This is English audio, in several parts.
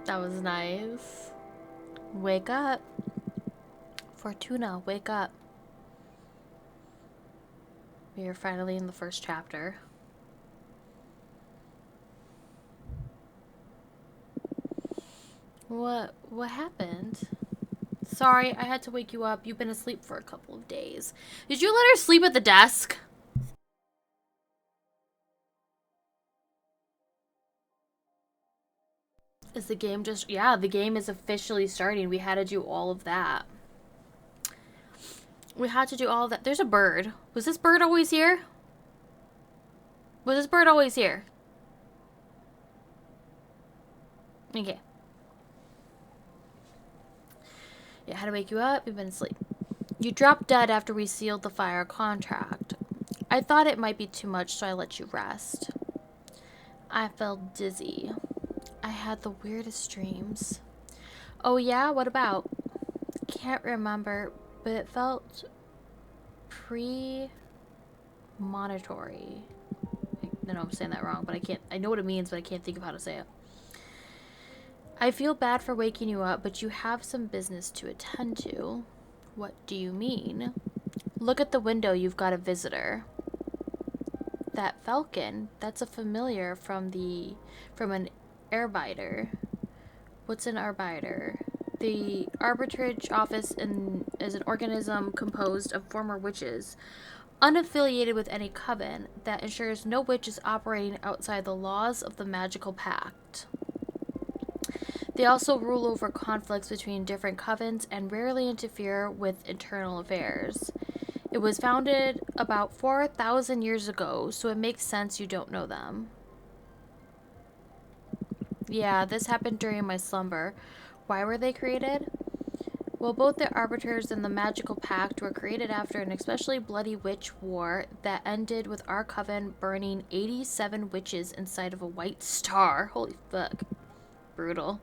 That was nice. Wake up. Fortuna, wake up. We are finally in the first chapter. What happened? Sorry, I had to wake you up. You've been asleep for a couple of days. Did you let her sleep at the desk? Is the game just... Yeah, the game is officially starting. We had to do all of that. We had to do all of that. There's a bird. Was this bird always here? Was this bird always here? Okay. Yeah, I had to wake you up. You've been asleep. You dropped dead after we sealed the fire contract. I thought it might be too much, so I let you rest. I felt dizzy. I had the weirdest dreams. Oh yeah? What about? Can't remember, but it felt premonitory. I know I'm saying that wrong, but I can't. I know what it means, but I can't think of how to say it. I feel bad for waking you up, but you have some business to attend to. What do you mean? Look at the window, you've got a visitor. That falcon, that's a familiar from an arbiter. What's an arbiter? The arbitrage office is an organism composed of former witches, unaffiliated with any coven, that ensures no witch is operating outside the laws of the magical pact. They also rule over conflicts between different covens and rarely interfere with internal affairs. It was founded about 4,000 years ago, so it makes sense you don't know them. Yeah, this happened during my slumber. Why were they created? Well, both the Arbiters and the Magical Pact were created after an especially bloody witch war that ended with our coven burning 87 witches inside of a white star. Holy fuck. Brutal.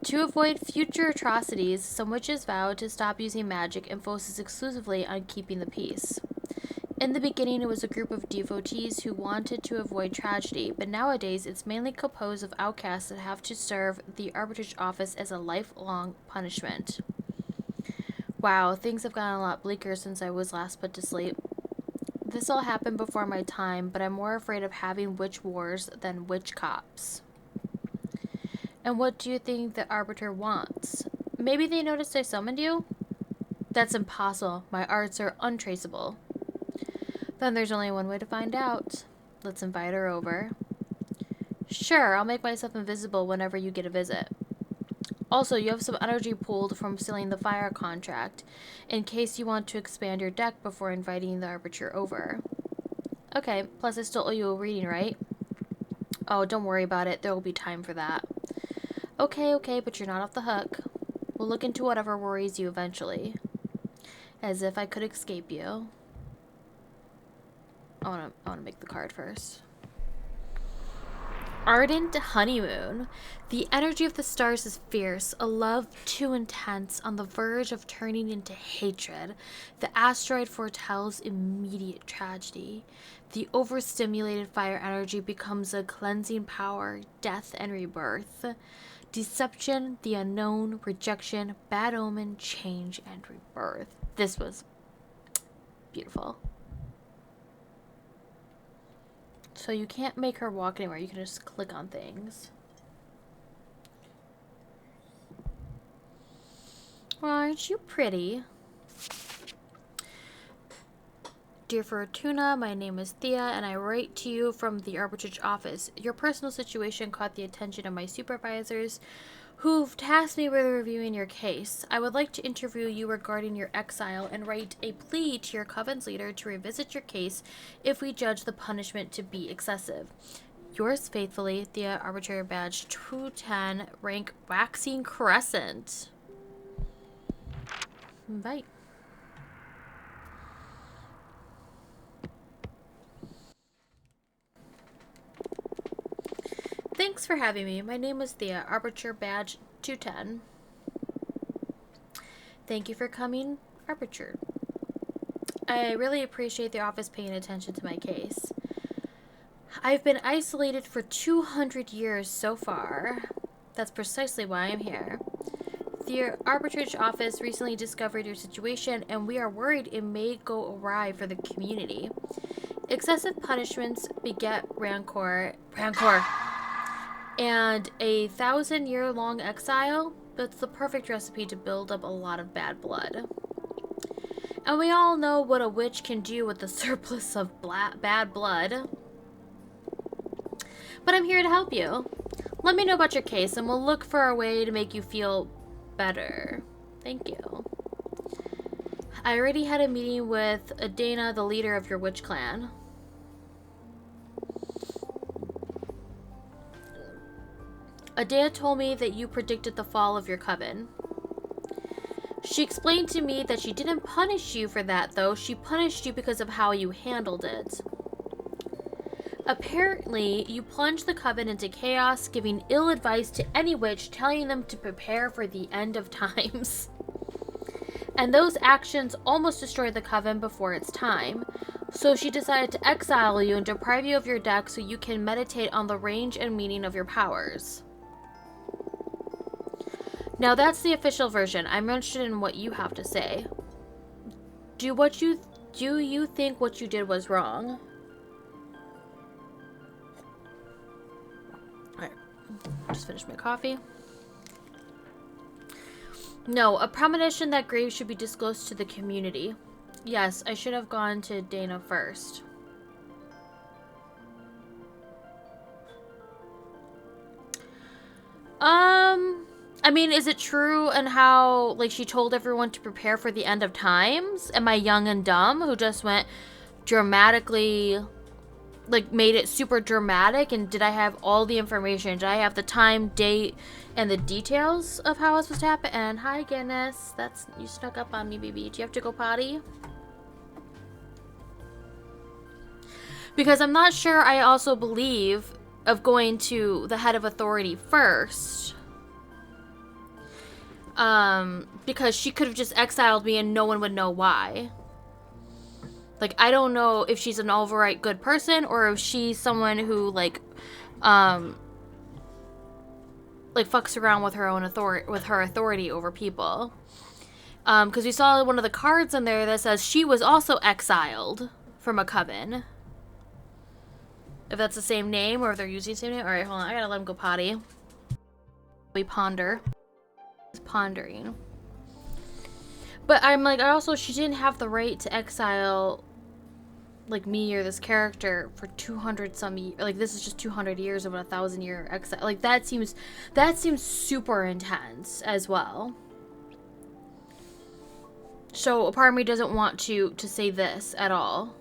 To avoid future atrocities, some witches vowed to stop using magic and focus exclusively on keeping the peace. In the beginning, it was a group of devotees who wanted to avoid tragedy, but nowadays it's mainly composed of outcasts that have to serve the arbitrage office as a lifelong punishment. Wow, things have gotten a lot bleaker since I was last put to sleep. This all happened before my time, but I'm more afraid of having witch wars than witch cops. And what do you think the arbiter wants? Maybe they noticed I summoned you? That's impossible. My arts are untraceable. Then there's only one way to find out. Let's invite her over. Sure, I'll make myself invisible whenever you get a visit. Also, you have some energy pooled from sealing the fire contract, in case you want to expand your deck before inviting the arbiter over. Okay, plus I still owe you a reading, right? Oh, don't worry about it. There will be time for that. Okay, but you're not off the hook. We'll look into whatever worries you eventually. As if I could escape you. I wanna make the card first. Ardent honeymoon. The energy of the stars is fierce, a love too intense, on the verge of turning into hatred. The asteroid foretells immediate tragedy. The overstimulated fire energy becomes a cleansing power, death and rebirth. Deception, the unknown, rejection, bad omen, change, and rebirth. This was beautiful. So you can't make her walk anywhere. You can just click on things. Well, aren't you pretty? Dear Fortuna, my name is Thea, and I write to you from the arbitrage office. Your personal situation caught the attention of my supervisors, who've tasked me with reviewing your case. I would like to interview you regarding your exile and write a plea to your coven's leader to revisit your case if we judge the punishment to be excessive. Yours faithfully, Thea, Arbitrary Badge 210, rank Waxing Crescent. Bye. Thanks for having me. My name is Thea, Arbiter Badge 210. Thank you for coming, Arbiter. I really appreciate the office paying attention to my case. I've been isolated for 200 years so far. That's precisely why I'm here. The arbitrage office recently discovered your situation, and we are worried it may go awry for the community. Excessive punishments beget rancor, and a 1,000-year-long exile. That's the perfect recipe to build up a lot of bad blood. And we all know what a witch can do with the surplus of bad blood. But I'm here to help you. Let me know about your case, and we'll look for a way to make you feel better. Thank you. I already had a meeting with Adana, the leader of your witch clan. Adana told me that you predicted the fall of your coven. She explained to me that she didn't punish you for that, though. She punished you because of how you handled it. Apparently, you plunged the coven into chaos, giving ill advice to any witch, telling them to prepare for the end of times. And those actions almost destroyed the coven before its time. So she decided to exile you and deprive you of your deck so you can meditate on the range and meaning of your powers. Now that's the official version. I'm interested in what you have to say. Do you think what you did was wrong? Alright. Just finished my coffee. No, a premonition that graves should be disclosed to the community. Yes, I should have gone to Dana first. I mean, is it true and how, like, she told everyone to prepare for the end of times? Am I young and dumb who just went dramatically, like, made it super dramatic? And did I have all the information? Did I have the time, date, and the details of how it was supposed to happen? And hi, Guinness. You snuck up on me, baby. Do you have to go potty? Because I'm not sure I also believe of going to the head of authority first. Because she could have just exiled me and no one would know why. Like, I don't know if she's an overright good person or if she's someone who, like fucks around with her own authority over people. Because we saw one of the cards in there that says she was also exiled from a coven. If that's the same name or if they're using the same name. Alright, hold on. I gotta let him go potty. We ponder. Pondering. But I'm like, she didn't have the right to exile, like, me or this character for 200 some years. Like, this is just 200 years of a 1,000-year exile. Like, that seems super intense as well. So a part of me doesn't want to say this at all.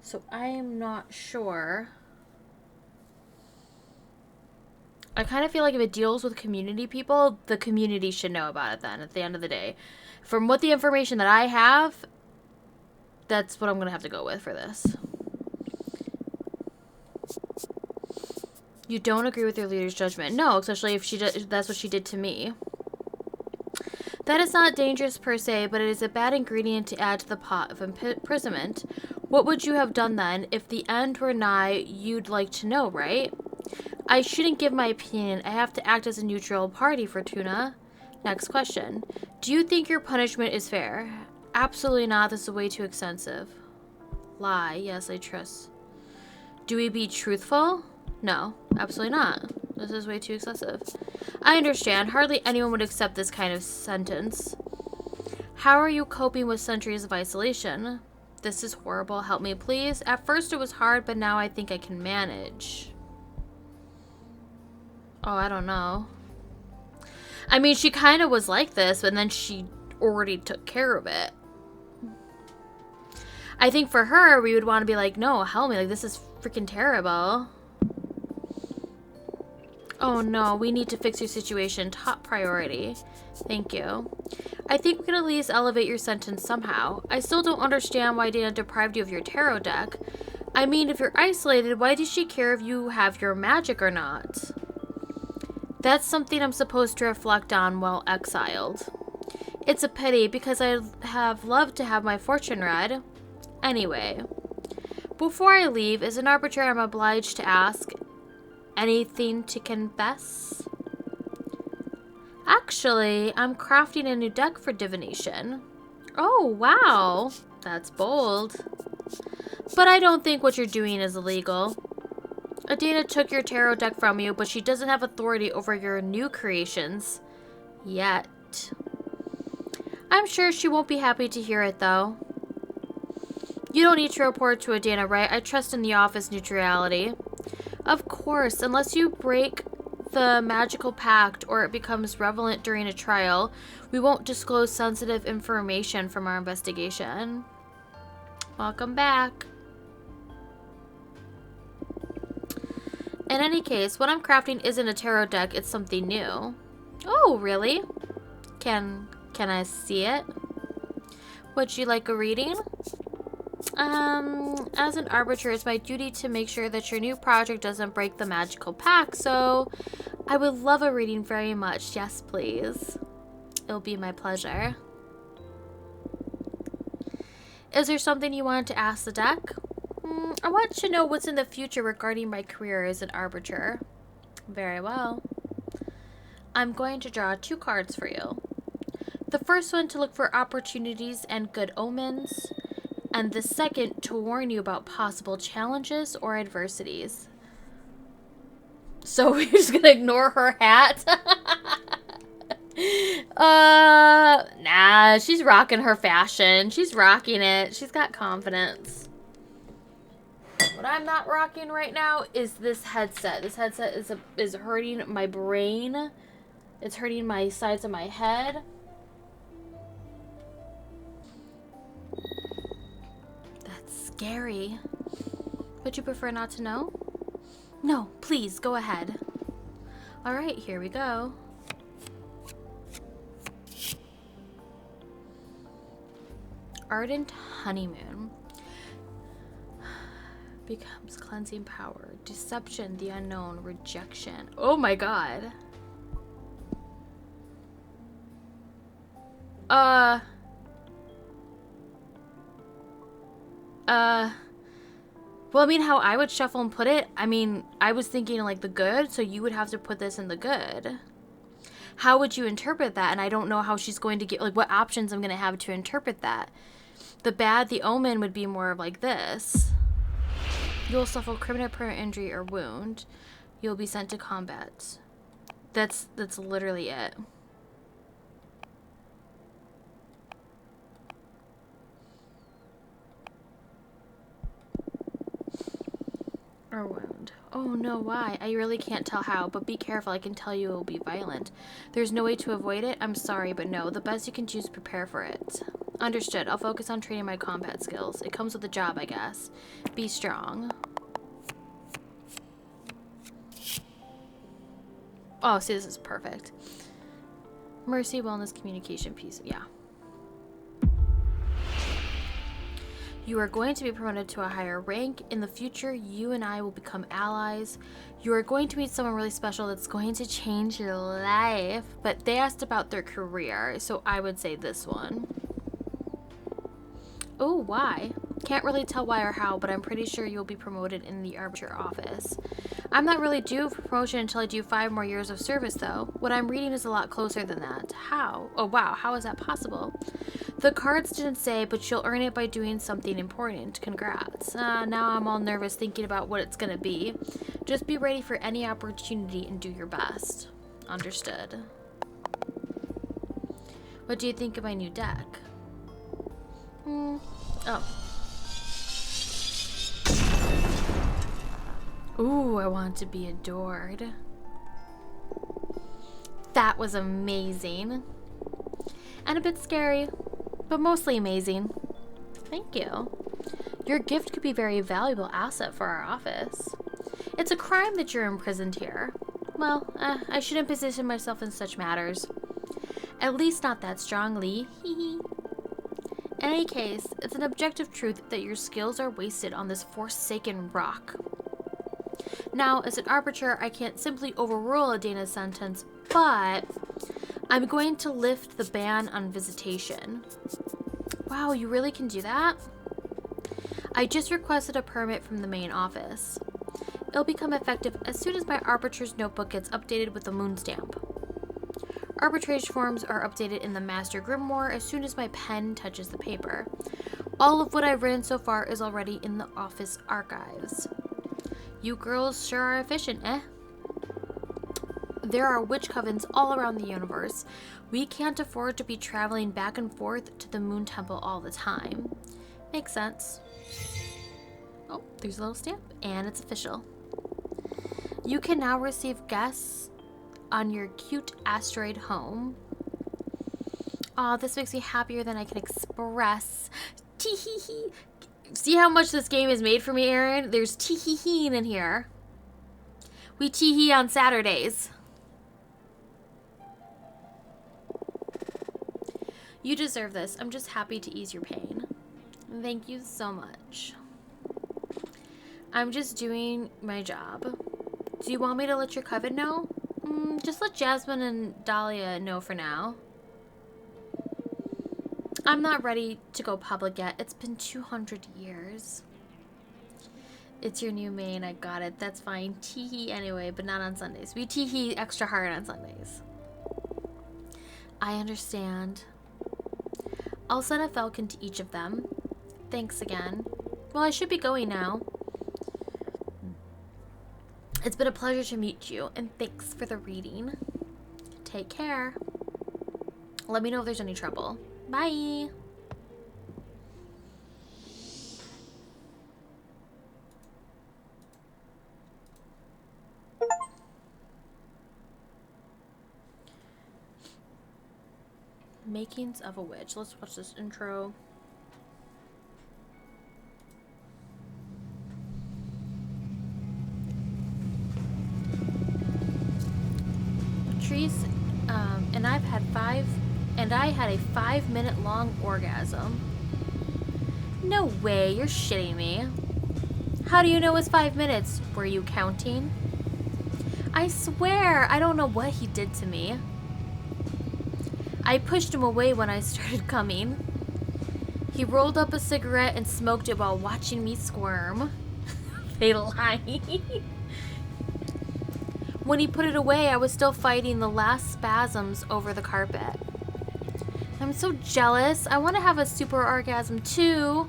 So I am not sure. I kind of feel like if it deals with community people, the community should know about it then, at the end of the day. From what the information that I have, that's what I'm going to have to go with for this. You don't agree with your leader's judgment. No, especially if that's what she did to me. That is not dangerous per se, but it is a bad ingredient to add to the pot of imprisonment. What would you have done then? If the end were nigh, you'd like to know, right? I shouldn't give my opinion. I have to act as a neutral party, Fortuna. Next question. Do you think your punishment is fair? Absolutely not. This is way too extensive. Lie. Yes, I trust. Do we be truthful? No, absolutely not. This is way too excessive. I understand. Hardly anyone would accept this kind of sentence. How are you coping with centuries of isolation? This is horrible. Help me, please. At first it was hard, but now I think I can manage. Oh, I don't know. I mean, she kind of was like this, but then she already took care of it. I think for her, we would want to be like, no, help me. Like, this is freaking terrible. Oh, no. We need to fix your situation. Top priority. Thank you. I think we can at least elevate your sentence somehow. I still don't understand why Dana deprived you of your tarot deck. I mean, if you're isolated, why does she care if you have your magic or not? That's something I'm supposed to reflect on while exiled. It's a pity because I have loved to have my fortune read. Anyway, before I leave, as an arbiter, I'm obliged to ask, anything to confess? Actually, I'm crafting a new deck for divination. Oh, wow. That's bold. But I don't think what you're doing is illegal. Adina took your tarot deck from you, but she doesn't have authority over your new creations. Yet. I'm sure she won't be happy to hear it, though. You don't need to report to Adina, right? I trust in the office neutrality. Of course, unless you break the magical pact or it becomes relevant during a trial, we won't disclose sensitive information from our investigation. Welcome back. In any case, what I'm crafting isn't a tarot deck, it's something new. Oh, really? Can I see it? Would you like a reading? As an arbiter, it's my duty to make sure that your new project doesn't break the magical pact, so I would love a reading very much. Yes, please. It'll be my pleasure. Is there something you wanted to ask the deck? I want to know what's in the future regarding my career as an arbiter. Very well. I'm going to draw 2 cards for you. The first one to look for opportunities and good omens, and the second to warn you about possible challenges or adversities. So we're just gonna ignore her hat? Nah, she's rocking her fashion. She's rocking it. She's got confidence. What I'm not rocking right now is this headset. This headset is hurting my brain. It's hurting my sides of my head. That's scary. Would you prefer not to know? No, please, go ahead. Alright, here we go. Ardent honeymoon. Becomes cleansing power. Deception, the unknown. Rejection. Oh my god. Well, I mean, how I would shuffle and put it, I mean, I was thinking like the good, so you would have to put this in the good. How would you interpret that? And I don't know how she's going to get, like, what options I'm going to have to interpret that. The bad, the omen would be more of like this. You'll suffer permanent injury or wound. You'll be sent to combat. That's literally it. Or wound. Oh no, why? I really can't tell how, but be careful. I can tell you it will be violent. There's no way to avoid it. I'm sorry, but no. The best you can do is prepare for it. Understood. I'll focus on training my combat skills. It comes with the job, I guess. Be strong. Oh, see, this is perfect. Mercy, wellness, communication, peace. Yeah. You are going to be promoted to a higher rank. In the future, you and I will become allies. You are going to meet someone really special that's going to change your life. But they asked about their career, so I would say this one. Oh, why? Can't really tell why or how, but I'm pretty sure you'll be promoted in the arbiter office. I'm not really due for promotion until I do 5 more years of service, though. What I'm reading is a lot closer than that. How? Oh, wow. How is that possible? The cards didn't say, but you'll earn it by doing something important. Congrats. Now I'm all nervous thinking about what it's going to be. Just be ready for any opportunity and do your best. Understood. What do you think of my new deck? Oh. Ooh, I want to be adored. That was amazing. And a bit scary, but mostly amazing. Thank you. Your gift could be a very valuable asset for our office. It's a crime that you're imprisoned here. Well, I shouldn't position myself in such matters. At least not that strongly. Hee. In any case, it's an objective truth that your skills are wasted on this forsaken rock. Now, as an arbiter, I can't simply overrule Adina's sentence, but I'm going to lift the ban on visitation. Wow, you really can do that? I just requested a permit from the main office. It'll become effective as soon as my arbitrator's notebook gets updated with the moon stamp. Arbitration forms are updated in the master grimoire as soon as my pen touches the paper. All of what I've written so far is already in the office archives. You girls sure are efficient, eh? There are witch covens all around the universe. We can't afford to be traveling back and forth to the moon temple all the time. Makes sense. Oh, there's a little stamp, and it's official. You can now receive guests on your cute asteroid home. Aw, this makes me happier than I can express. Tee-hee-hee. See how much this game is made for me, Aaron? There's tee-hee-hee in here. We tee-hee on Saturdays. You deserve this. I'm just happy to ease your pain. Thank you so much. I'm just doing my job. Do you want me to let your coven know? Just let Jasmine and Dahlia know for now. I'm not ready to go public yet. It's been 200 years. It's your new main. I got it. That's fine. Tee-hee anyway, but not on Sundays. We tee-hee extra hard on Sundays. I understand. I'll send a falcon to each of them. Thanks again. Well, I should be going now. It's been a pleasure to meet you, and thanks for the reading. Take care. Let me know if there's any trouble. Bye. Makings of a Witch. Let's watch this intro. Patrice, and I had a 5-minute long orgasm. No way, you're shitting me. How do you know it's 5 minutes? Were you counting? I swear, I don't know what he did to me. I pushed him away when I started coming. He rolled up a cigarette and smoked it while watching me squirm. They lie. When he put it away, I was still fighting the last spasms over the carpet. I'm so jealous. I want to have a super orgasm too.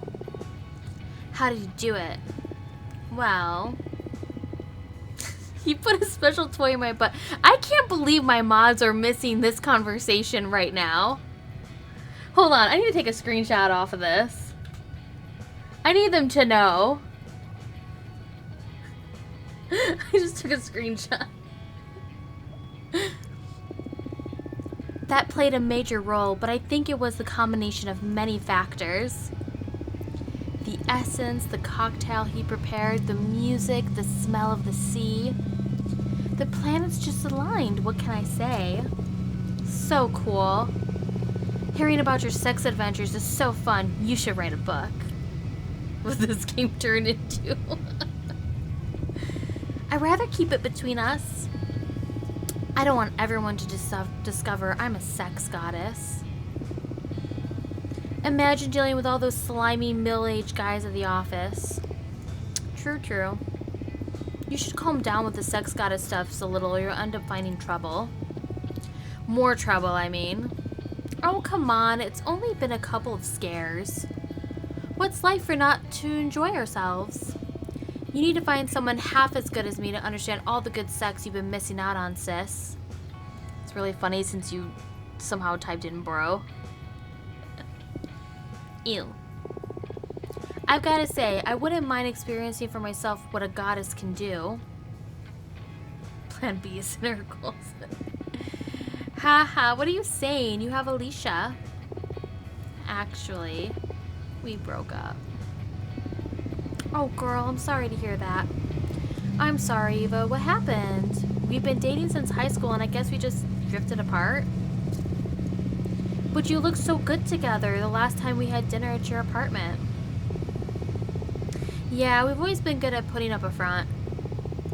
How did he do it? Well, he put a special toy in my butt. I can't believe my mods are missing this conversation right now. Hold on, I need to take a screenshot off of this. I need them to know. I just took a screenshot. That played a major role, but I think it was the combination of many factors. The essence, the cocktail he prepared, the music, the smell of the sea. The planets just aligned, what can I say? So cool. Hearing about your sex adventures is so fun. You should write a book. What this game turned into. I'd rather keep it between us. I don't want everyone to discover I'm a sex goddess. Imagine dealing with all those slimy, middle-aged guys at the office. True, true. You should calm down with the sex goddess stuff a little or you'll end up finding trouble. More trouble, I mean. Oh, come on. It's only been a couple of scares. What's life for not to enjoy ourselves? You need to find someone half as good as me to understand all the good sex you've been missing out on, sis. It's really funny since you somehow typed in bro. Ew. I've got to say, I wouldn't mind experiencing for myself what a goddess can do. Plan B is in her goals. Haha, what are you saying? You have Alicia. Actually, we broke up. Oh, girl, I'm sorry to hear that. I'm sorry, Eva. What happened? We've been dating since high school, and I guess we just drifted apart. But you looked so good together the last time we had dinner at your apartment. Yeah, we've always been good at putting up a front.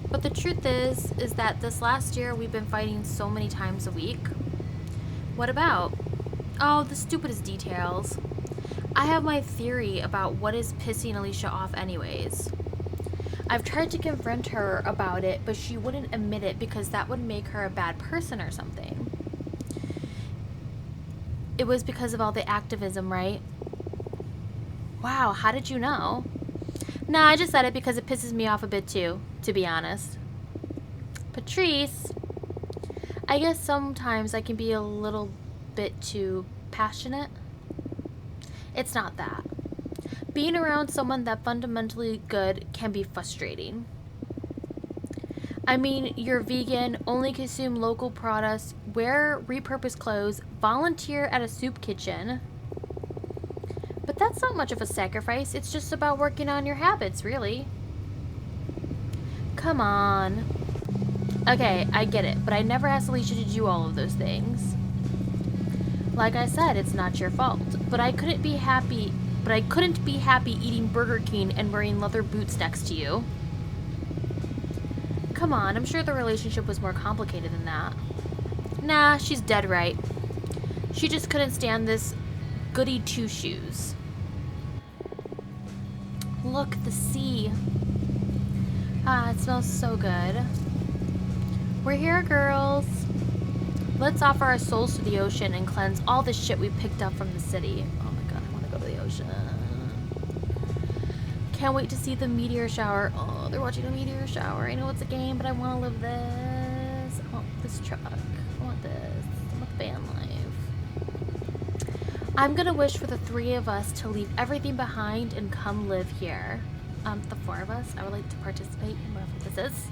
But the truth is that this last year we've been fighting so many times a week. What about? Oh, the stupidest details. I have my theory about what is pissing Alicia off anyways. I've tried to confront her about it, but she wouldn't admit it because that would make her a bad person or something. It was because of all the activism, right? Wow, how did you know? Nah, I just said it because it pisses me off a bit too, to be honest. Patrice, I guess sometimes I can be a little bit too passionate. It's not that. Being around someone that fundamentally good can be frustrating. I mean, you're vegan, only consume local products, wear repurposed clothes, volunteer at a soup kitchen. But that's not much of a sacrifice. It's just about working on your habits, really. Come on. Okay, I get it, but I never asked Alicia to do all of those things. Like I said, it's not your fault. But I couldn't be happy eating Burger King and wearing leather boots next to you. Come on, I'm sure the relationship was more complicated than that. Nah, she's dead right. She just couldn't stand this goody two-shoes. Look, the sea. Ah, it smells so good. We're here, girls. Let's offer our souls to the ocean and cleanse all the shit we picked up from the city. Oh my god, I want to go to the ocean. Can't wait to see the meteor shower. Oh, they're watching a meteor shower. I know it's a game, but I want to live this. I want this truck. I want this. I want the van life. I'm gonna wish for the three of us to leave everything behind and come live here. The four of us. I would like to participate in whatever this is.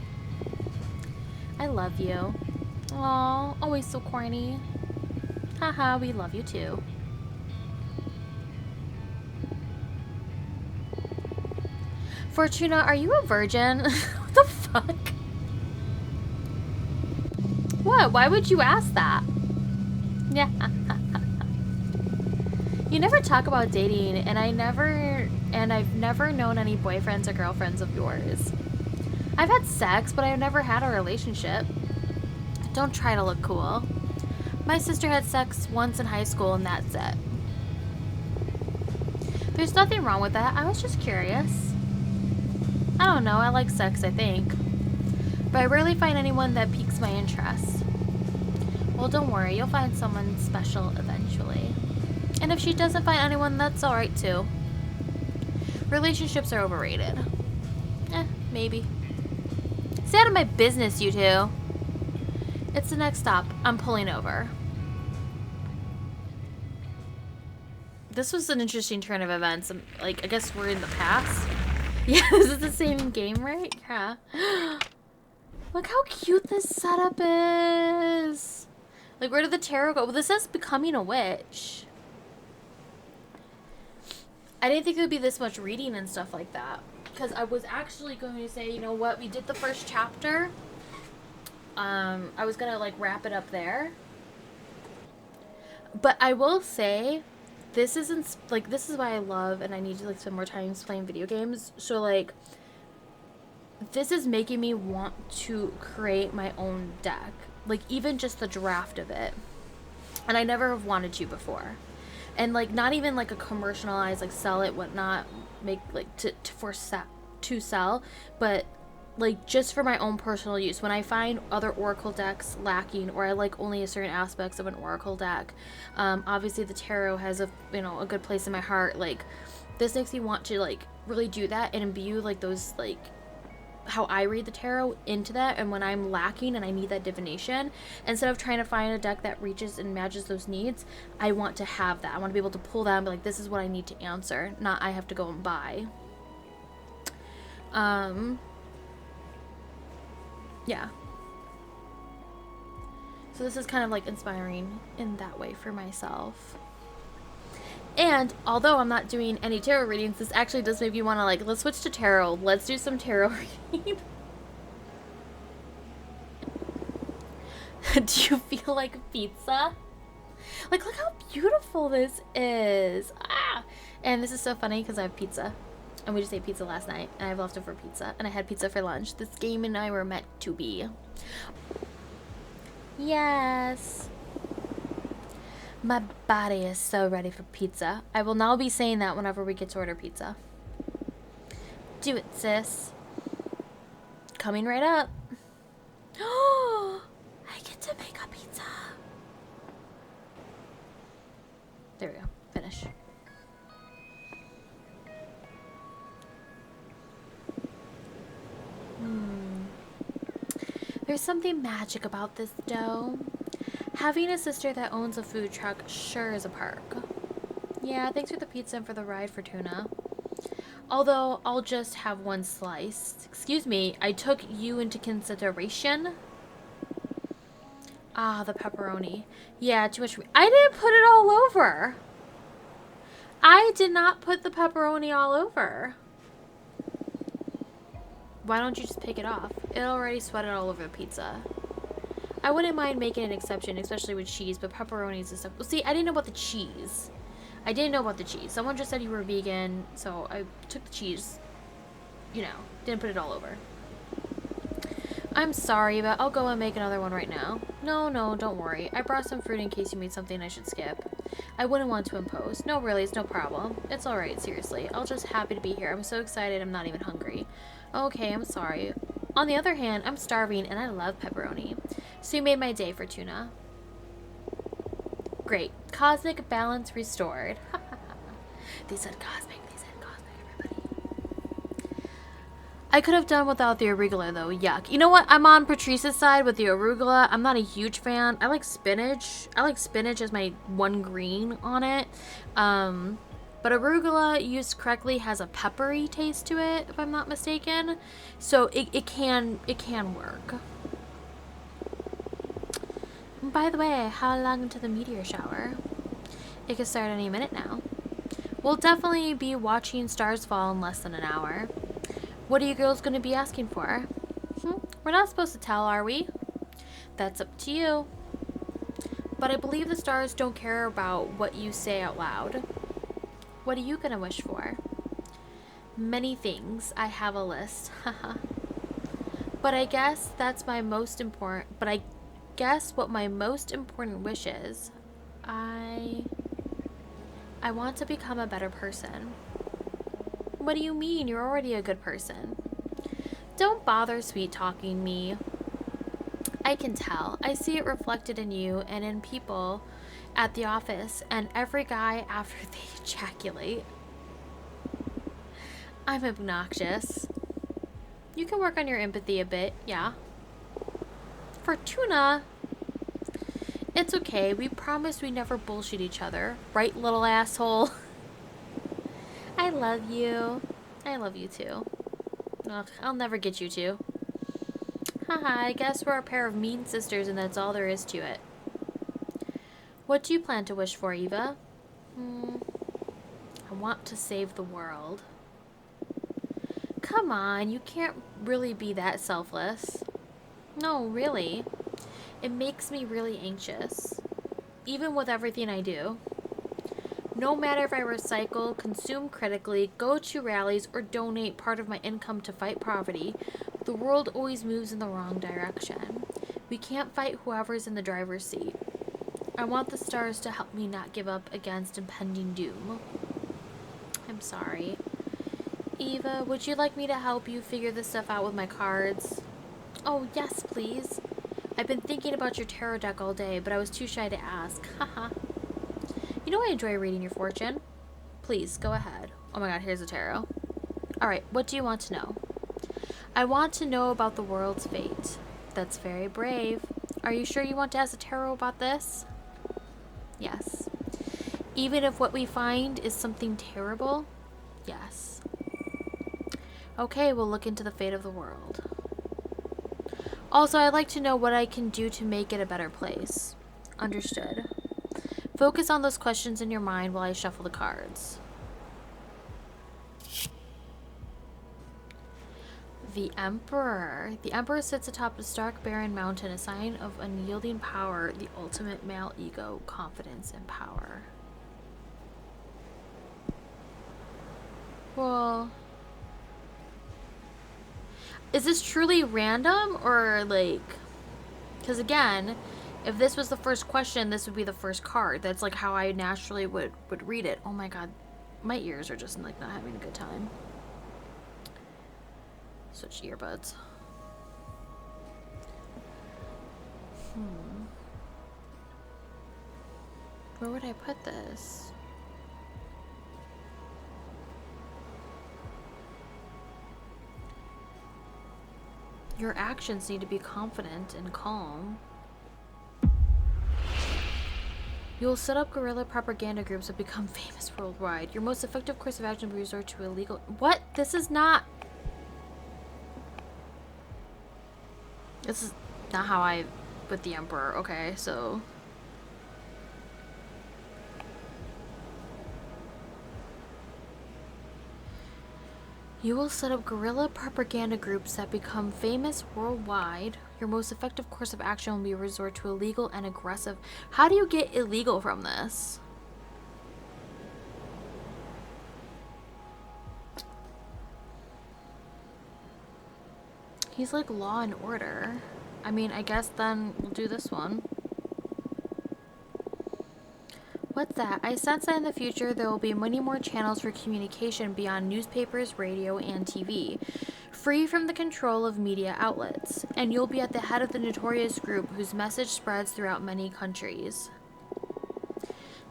I love you. Aw, always so corny. Haha, we love you too. Fortuna, are you a virgin? What the fuck? What? Why would you ask that? Yeah. You never talk about dating, and I've never known any boyfriends or girlfriends of yours. I've had sex, but I've never had a relationship. Don't try to look cool. My sister had sex once in high school, and that's it. There's nothing wrong with that. I was just curious. I don't know. I like sex, I think. But I rarely find anyone that piques my interest. Well, don't worry. You'll find someone special eventually. And if she doesn't find anyone, that's alright too. Relationships are overrated. Maybe. Stay out of my business, you two. It's the next stop. I'm pulling over. This was an interesting turn of events. I guess we're in the past. Yeah, this is the same game, right? Yeah. Look how cute this setup is. Like, where did the tarot go? Well, this says becoming a witch. I didn't think it would be this much reading and stuff like that. Because I was actually going to say, you know what? We did the first chapter. I was going to, like, wrap it up there. But I will say, this isn't, like, this is why I love and I need to, like, spend more time playing video games. So, like, this is making me want to create my own deck. Like, even just the draft of it. And I never have wanted to before. And, like, not even, like, a commercialized, like, sell it, whatnot, make, like, to sell. But, like, just for my own personal use. When I find other Oracle decks lacking, or I like only a certain aspects of an Oracle deck, obviously the tarot has a good place in my heart. Like, this makes me want to, like, really do that and imbue, like, those, like, how I read the tarot into that. And when I'm lacking and I need that divination, instead of trying to find a deck that reaches and matches those needs, I want to have that. I want to be able to pull that and be like, this is what I need to answer, not I have to go and buy. Yeah. So this is kind of like inspiring in that way for myself. And although I'm not doing any tarot readings, this actually does make me want to, like, let's switch to tarot. Let's do some tarot reading. Do you feel like pizza? Like, look how beautiful this is. Ah! And this is so funny because I have pizza. And we just ate pizza last night. And I have leftover pizza. And I had pizza for lunch. This game and I were meant to be. Yes. My body is so ready for pizza. I will now be saying that whenever we get to order pizza. Do it, sis. Coming right up. Oh, I get to make a pizza. There we go. Finish. There's something magic about this dough. Having a sister that owns a food truck sure is a perk. Yeah, thanks for the pizza and for the ride, Fortuna. Although, I'll just have one slice. Excuse me, I took you into consideration. Ah, the pepperoni. Yeah, too much. I didn't put it all over. I did not put the pepperoni all over. Why don't you just pick it off? It already sweated all over the pizza. I wouldn't mind making an exception, especially with cheese, but pepperonis and stuff. Well, see, I didn't know about the cheese. Someone just said you were vegan, so I took the cheese. You know, didn't put it all over. I'm sorry, but I'll go and make another one right now. No, don't worry. I brought some fruit in case you made something I should skip. I wouldn't want to impose. No, really, it's no problem. It's alright, seriously. I'll just happy to be here. I'm so excited I'm not even hungry. Okay, I'm sorry. On the other hand, I'm starving and I love pepperoni. So you made my day, Fortuna. Great. Cosmic balance restored. They said cosmic, everybody. I could have done without the arugula, though. Yuck. You know what? I'm on Patrice's side with the arugula. I'm not a huge fan. I like spinach. I like spinach as my one green on it. But arugula, used correctly, has a peppery taste to it, if I'm not mistaken. So it can work. By the way, how long until the meteor shower? It could start any minute now. We'll definitely be watching stars fall in less than an hour. What are you girls going to be asking for? We're not supposed to tell, are we? That's up to you. But I believe the stars don't care about what you say out loud. What are you going to wish for? Many things. I have a list. Haha. But I guess that's my most important... what my most important wish is. I want to become a better person. What do you mean? You're already a good person. Don't bother sweet-talking me. I can tell. I see it reflected in you and in people at the office and every guy after they ejaculate. I'm obnoxious. You can work on your empathy a bit, yeah. Fortuna. It's okay. We promise we never bullshit each other. Right, little asshole? I love you. I love you too. Ugh, I'll never get you two. Haha, I guess we're a pair of mean sisters and that's all there is to it. What do you plan to wish for, Eva? I want to save the world. Come on, you can't really be that selfless. No, really. It makes me really anxious. Even with everything I do. No matter if I recycle, consume critically, go to rallies, or donate part of my income to fight poverty, the world always moves in the wrong direction. We can't fight whoever's in the driver's seat. I want the stars to help me not give up against impending doom. I'm sorry. Eva, would you like me to help you figure this stuff out with my cards? Oh, yes, please. I've been thinking about your tarot deck all day, but I was too shy to ask. Haha. You know I enjoy reading your fortune. Please, go ahead. Oh my god, here's a tarot. Alright, what do you want to know? I want to know about the world's fate. That's very brave. Are you sure you want to ask a tarot about this? Yes. Even if what we find is something terrible? Yes. Okay, we'll look into the fate of the world. Also, I'd like to know what I can do to make it a better place. Understood. Focus on those questions in your mind while I shuffle the cards. The Emperor. The Emperor sits atop a stark barren mountain, a sign of unyielding power, the ultimate male ego, confidence, and power. Well, is this truly random or like, because again, If this was the first question, this would be the first card. That's like how I naturally would read it. Oh my god. My ears are just like not having a good time. Switch earbuds. Where would I put this? Your actions need to be confident and calm. You will set up guerrilla propaganda groups that become famous worldwide. Your most effective course of action will be resort to illegal... What? This is not... This is not how I... With the Emperor. Okay, so... You will set up guerrilla propaganda groups that become famous worldwide. Your most effective course of action will be a resort to illegal and aggressive. How do you get illegal from this? He's like law and order. I mean, I guess then we'll do this one. What's that? I sense that in the future there will be many more channels for communication beyond newspapers, radio, and TV, free from the control of media outlets, and you'll be at the head of the notorious group whose message spreads throughout many countries.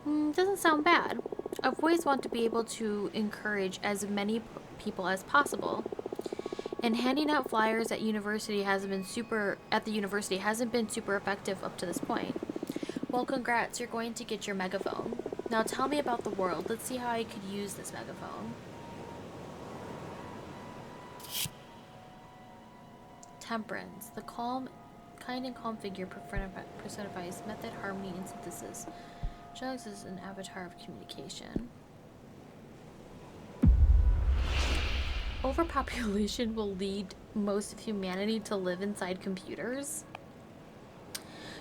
Doesn't sound bad. I've always wanted to be able to encourage as many people as possible. And handing out flyers at the university hasn't been super effective up to this point. Well, congrats, you're going to get your megaphone. Now tell me about the world. Let's see how I could use this megaphone. Temperance. The kind and calm figure personifies method, harmony, and synthesis. Jugs is an avatar of communication. Overpopulation will lead most of humanity to live inside computers.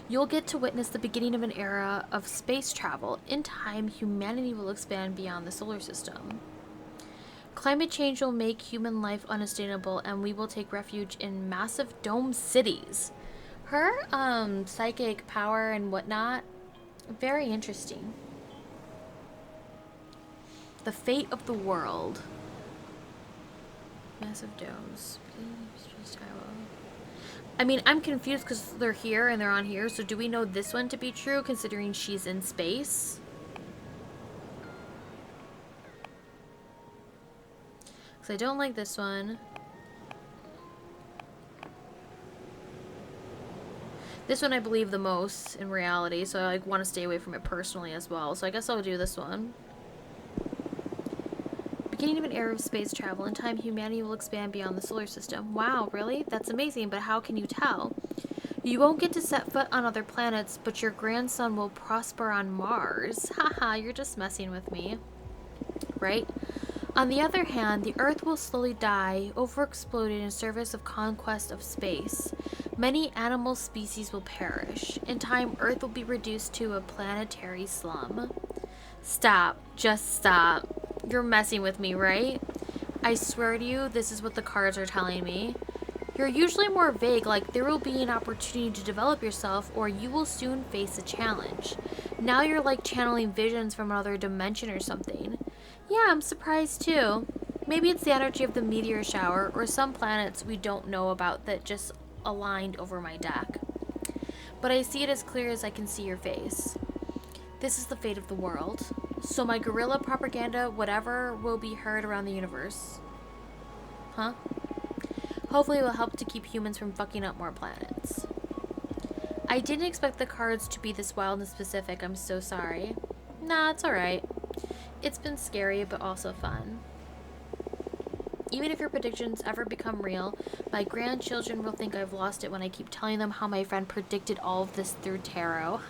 You'll get to witness the beginning of an era of space travel. In time, humanity will expand beyond the solar system. Climate change will make human life unsustainable, and we will take refuge in massive dome cities. Her psychic power and whatnot, very interesting. The fate of the world. Massive domes. I mean, I'm confused because they're here and they're on here, so do we know this one to be true considering she's in space? Because I don't like this one. This one I believe the most in reality, so I want to stay away from it personally as well. So I guess I'll do this one. Beginning of an era of space travel. In time, humanity will expand beyond the solar system. Wow, really? That's amazing, but how can you tell? You won't get to set foot on other planets, but your grandson will prosper on Mars. Haha, you're just messing with me. Right? On the other hand, the Earth will slowly die, overexploded in service of conquest of space. Many animal species will perish. In time, Earth will be reduced to a planetary slum. Stop. Just stop. You're messing with me, right? I swear to you, this is what the cards are telling me. You're usually more vague, like there will be an opportunity to develop yourself or you will soon face a challenge. Now you're like channeling visions from another dimension or something. Yeah, I'm surprised too. Maybe it's the energy of the meteor shower or some planets we don't know about that just aligned over my deck. But I see it as clear as I can see your face. This is the fate of the world. So my guerrilla propaganda, whatever, will be heard around the universe. Huh? Hopefully it will help to keep humans from fucking up more planets. I didn't expect the cards to be this wild and specific. I'm so sorry. Nah, it's alright. It's been scary, but also fun. Even if your predictions ever become real, my grandchildren will think I've lost it when I keep telling them how my friend predicted all of this through tarot.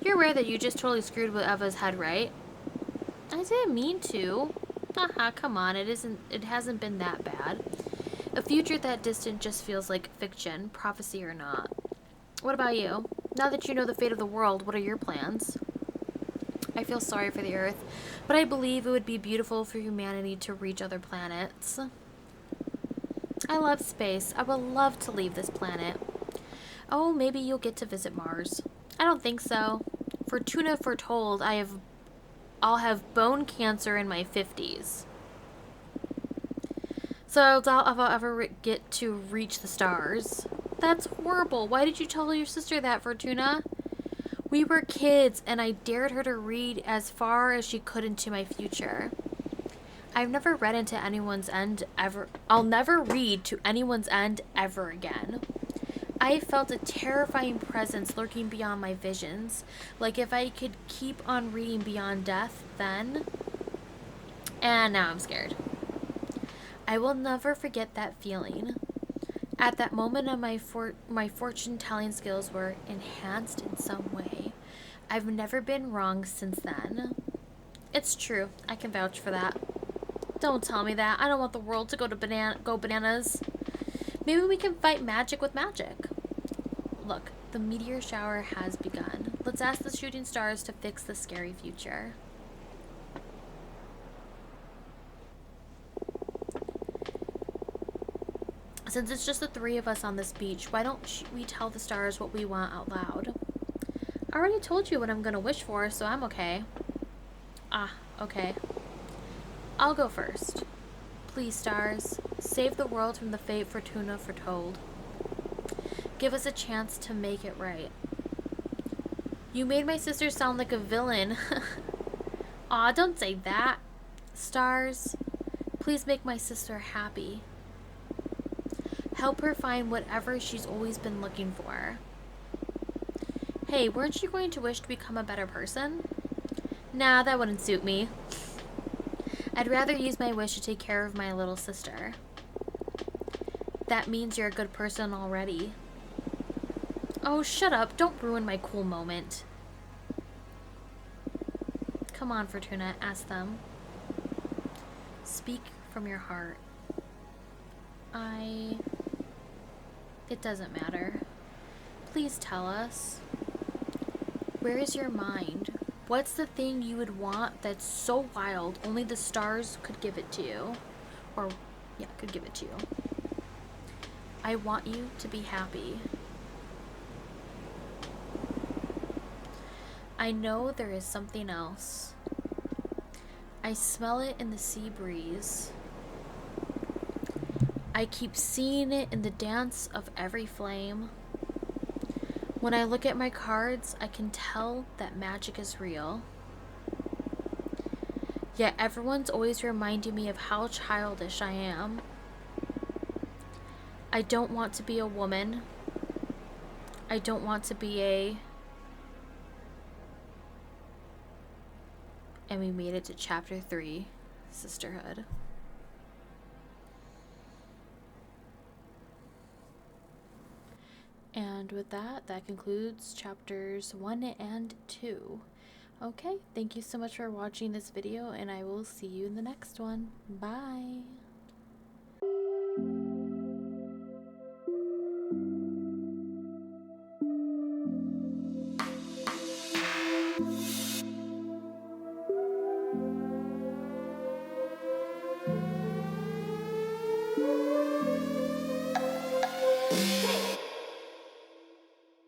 You're aware that you just totally screwed with Eva's head, right? I didn't mean to. Haha, come on, it hasn't been that bad. A future that distant just feels like fiction, prophecy or not. What about you? Now that you know the fate of the world, what are your plans? I feel sorry for the Earth, but I believe it would be beautiful for humanity to reach other planets. I love space. I would love to leave this planet. Oh, maybe you'll get to visit Mars. I don't think so. Fortuna foretold I'll have bone cancer in my 50s. So I doubt if I'll ever get to reach the stars. That's horrible. Why did you tell your sister that, Fortuna? We were kids, and I dared her to read as far as she could into my future. I've never read into anyone's end ever. I'll never read to anyone's end ever again. I felt a terrifying presence lurking beyond my visions. Like if I could keep on reading beyond death, then... And now I'm scared. I will never forget that feeling. At that moment, my fortune-telling skills were enhanced in some way. I've never been wrong since then. It's true. I can vouch for that. Don't tell me that. I don't want the world to go bananas. Maybe we can fight magic with magic. Look, the meteor shower has begun. Let's ask the shooting stars to fix the scary future. Since it's just the three of us on this beach, why don't we tell the stars what we want out loud? I already told you what I'm gonna wish for, so I'm okay. Ah, okay. I'll go first. Please, stars, save the world from the fate Fortuna foretold. Give us a chance to make it right. You made my sister sound like a villain. Aw, don't say that. Stars, please make my sister happy. Help her find whatever she's always been looking for. Hey, weren't you going to wish to become a better person? Nah, that wouldn't suit me. I'd rather use my wish to take care of my little sister. That means you're a good person already. Oh, shut up. Don't ruin my cool moment. Come on, Fortuna, ask them. Speak from your heart. It doesn't matter. Please tell us. Where is your mind? What's the thing you would want that's so wild only the stars could give it to you? Or, yeah, could give it to you. I want you to be happy. I know there is something else. I smell it in the sea breeze. I keep seeing it in the dance of every flame. When I look at my cards, I can tell that magic is real. Yet everyone's always reminding me of how childish I am. I don't want to be a woman. I don't want to be a... And we made it to chapter 3, Sisterhood. And with that, that concludes chapters 1 and 2. Okay, thank you so much for watching this video, and I will see you in the next one. Bye!